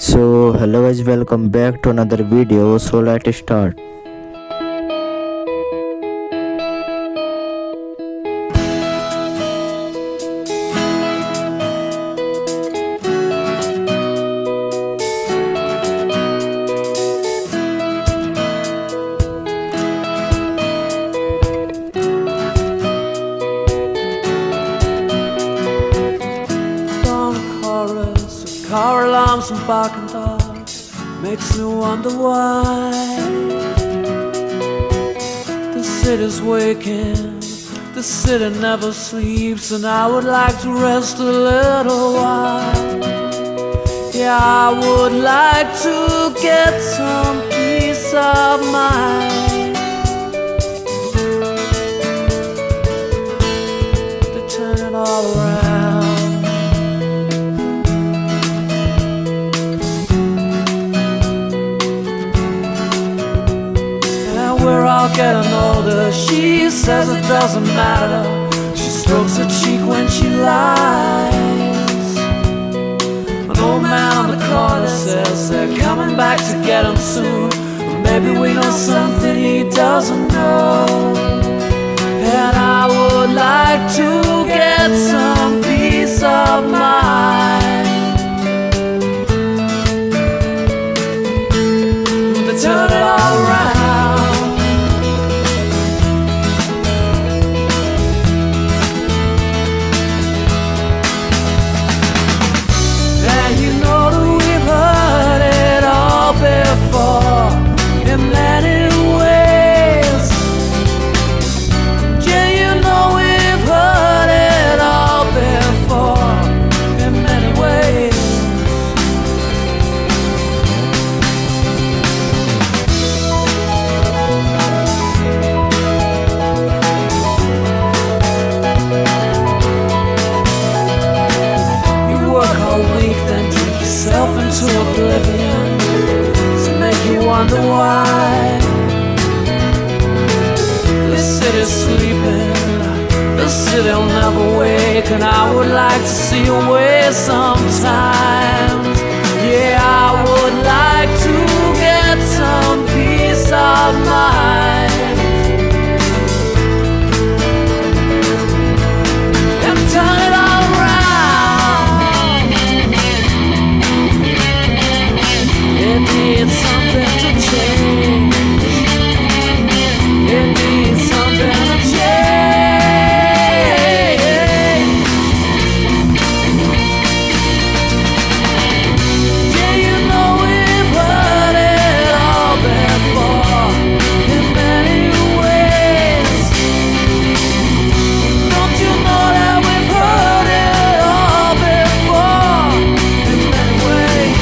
So hello guys, welcome back to another video. So let's start. Car alarms and barking dogs makes me wonder why the city's waking, the city never sleeps, and I would like to rest a little while. Yeah, I would like to get some peace of mind. To turn it all around. We're all getting older, she says it doesn't matter. She strokes her cheek when she lies. An old man on the corner says they're coming back to get him soon, but maybe we know something he doesn't know. And I would like to get some peace of mind. To turn it all around. In many ways, yeah, you know we've heard it all before. In many ways, you work all week, then drink yourself into oblivion. You wonder why this city's sleeping, this city'll never wake, and I would like to see you away sometimes. Yeah, I would like to get some peace of mind and turn it all around. It needs something to change. It needs something to change. Yeah, you know we've heard it all before. In many ways, don't you know that we've heard it all before? In many ways.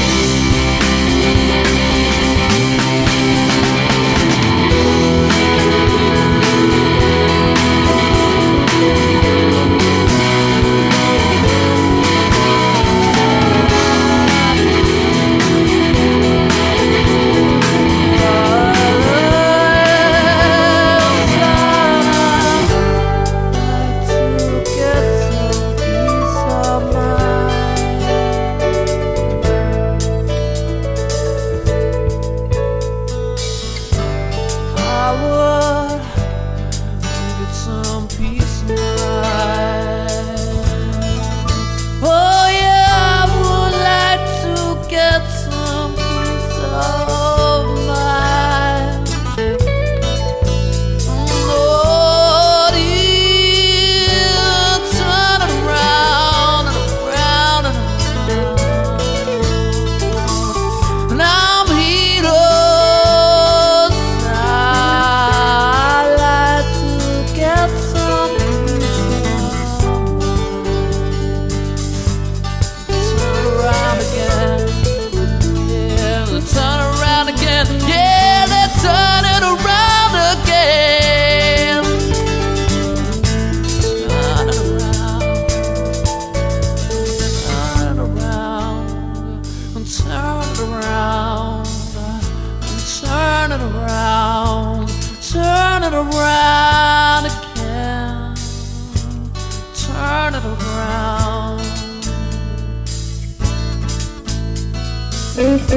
Turn it around again, turn it around. Mm-hmm.